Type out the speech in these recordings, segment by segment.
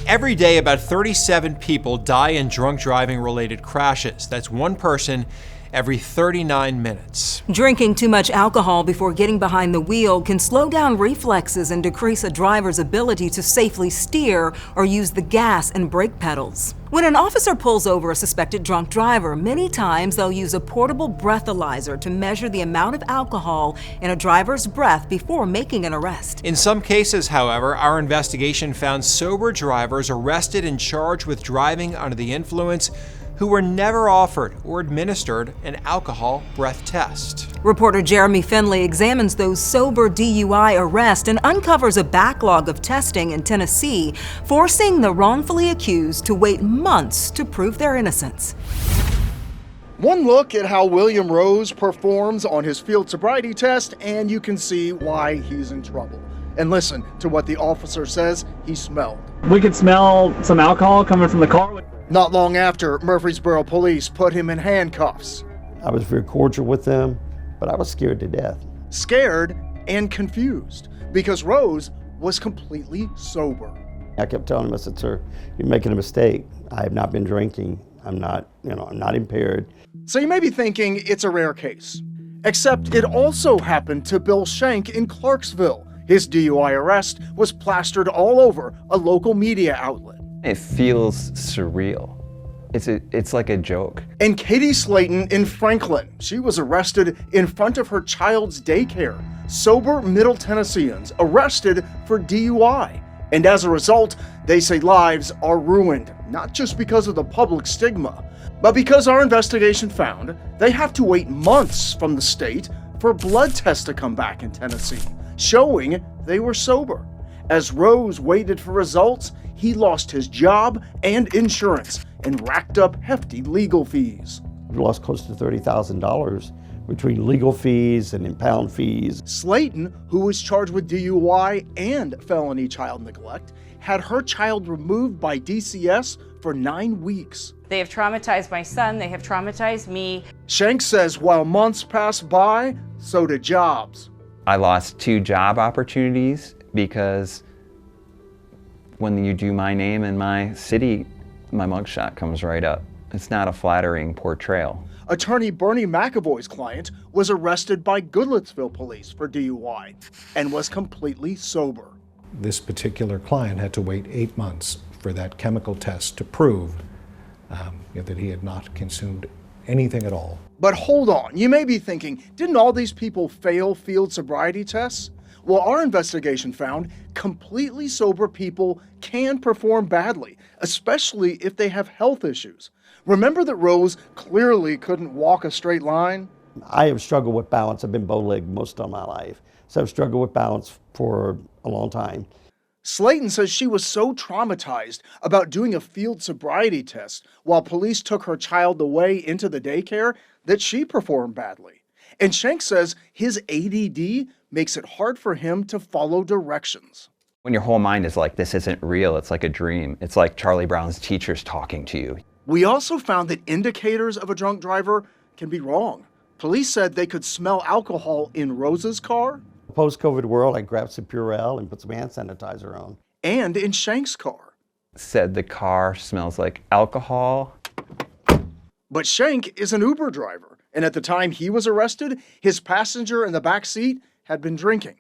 Every day, about 37 people die in drunk driving related crashes. That's one person every 39 minutes. Drinking too much alcohol before getting behind the wheel can slow down reflexes and decrease a driver's ability to safely steer or use the gas and brake pedals. When an officer pulls over a suspected drunk driver, many times they'll use a portable breathalyzer to measure the amount of alcohol in a driver's breath before making an arrest. In some cases, however, our investigation found sober drivers arrested and charged with driving under the influence who were never offered or administered an alcohol breath test. Reporter Jeremy Finley examines those sober DUI arrests and uncovers a backlog of testing in Tennessee, forcing the wrongfully accused to wait months to prove their innocence. One look at how William Rose performs on his field sobriety test, and you can see why he's in trouble. And listen to what the officer says he smelled. We could smell some alcohol coming from the car. Not long after, Murfreesboro police put him in handcuffs. I was very cordial with them, but I was scared to death. Scared and confused because Rose was completely sober. I kept telling him, I said, "Sir, you're making a mistake. I have not been drinking. I'm not impaired." So you may be thinking it's a rare case. Except it also happened to Bill Shank in Clarksville. His DUI arrest was plastered all over a local media outlet. It feels surreal. It's like a joke. And Katie Slayton in Franklin, she was arrested in front of her child's daycare. Sober Middle Tennesseans arrested for DUI. And as a result, they say lives are ruined, not just because of the public stigma, but because our investigation found they have to wait months from the state for blood tests to come back in Tennessee, showing they were sober. As Rose waited for results, he lost his job and insurance and racked up hefty legal fees. We lost close to $30,000 between legal fees and impound fees. Slayton, who was charged with DUI and felony child neglect, had her child removed by DCS for 9 weeks. They have traumatized my son, they have traumatized me. Shank says while months passed by, so did jobs. I lost 2 job opportunities because when you do my name and my city, my mugshot comes right up. It's not a flattering portrayal. Attorney Bernie McAvoy's client was arrested by Goodlettsville police for DUI and was completely sober. This particular client had to wait 8 months for that chemical test to prove that he had not consumed anything at all. But hold on, you may be thinking, didn't all these people fail field sobriety tests? Well, our investigation found completely sober people can perform badly, especially if they have health issues. Remember that Rose clearly couldn't walk a straight line? I have struggled with balance. I've been bow-legged most of my life, so I've struggled with balance for a long time. Slayton says she was so traumatized about doing a field sobriety test while police took her child away into the daycare that she performed badly. And Shank says his ADD makes it hard for him to follow directions. When your whole mind is like, this isn't real, it's like a dream. It's like Charlie Brown's teachers talking to you. We also found that indicators of a drunk driver can be wrong. Police said they could smell alcohol in Rose's car. Post-COVID world, I grabbed some Purell and put some hand sanitizer on. And in Shank's car. Said the car smells like alcohol. But Shank is an Uber driver, and at the time he was arrested, his passenger in the back seat had been drinking.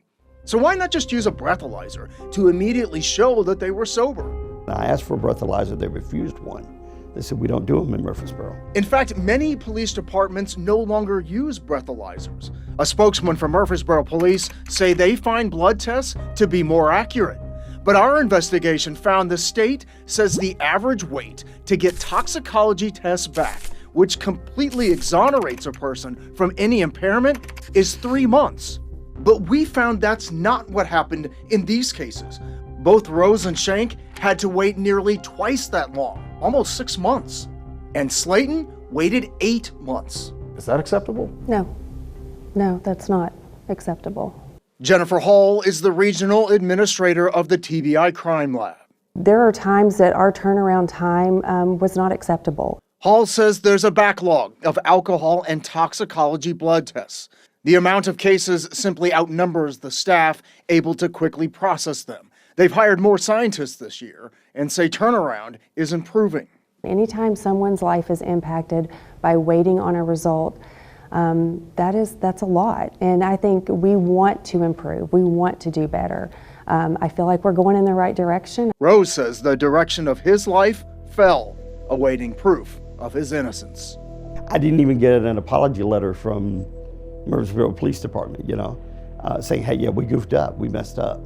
So why not just use a breathalyzer to immediately show that they were sober? I asked for a breathalyzer, they refused one. They said, we don't do them in Murfreesboro. In fact, many police departments no longer use breathalyzers. A spokesman for Murfreesboro Police say they find blood tests to be more accurate. But our investigation found the state says the average wait to get toxicology tests back, which completely exonerates a person from any impairment, is 3 months. But we found that's not what happened in these cases. Both Rose and Shank had to wait nearly twice that long, almost 6 months. And Slayton waited 8 months. Is that acceptable? No, that's not acceptable. Jennifer Hall is the regional administrator of the TBI Crime Lab. There are times that our turnaround time was not acceptable. Hall says there's a backlog of alcohol and toxicology blood tests. The amount of cases simply outnumbers the staff able to quickly process them. They've hired more scientists this year and say turnaround is improving. Anytime someone's life is impacted by waiting on a result, that's a lot. And I think we want to improve. We want to do better. I feel like we're going in the right direction. Rose says the direction of his life fell, awaiting proof of his innocence. I didn't even get an apology letter from Murfreesboro Police Department, saying, hey, yeah, we goofed up, we messed up.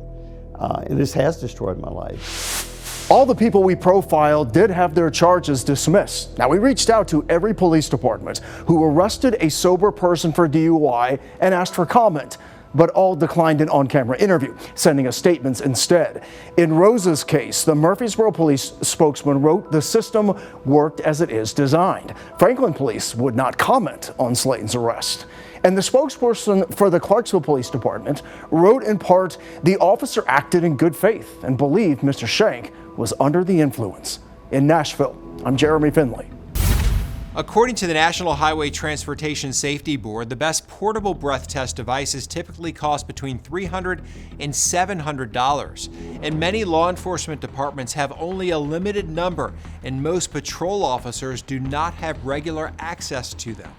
And this has destroyed my life. All the people we profiled did have their charges dismissed. Now, we reached out to every police department who arrested a sober person for DUI and asked for comment, but all declined an on-camera interview, sending us statements instead. In Rose's case, the Murfreesboro police spokesman wrote the system worked as it is designed. Franklin police would not comment on Slayton's arrest. And the spokesperson for the Clarksville Police Department wrote in part, the officer acted in good faith and believed Mr. Shank was under the influence. In Nashville, I'm Jeremy Finley. According to the National Highway Transportation Safety Board, the best portable breath test devices typically cost between $300 and $700, and many law enforcement departments have only a limited number, and most patrol officers do not have regular access to them.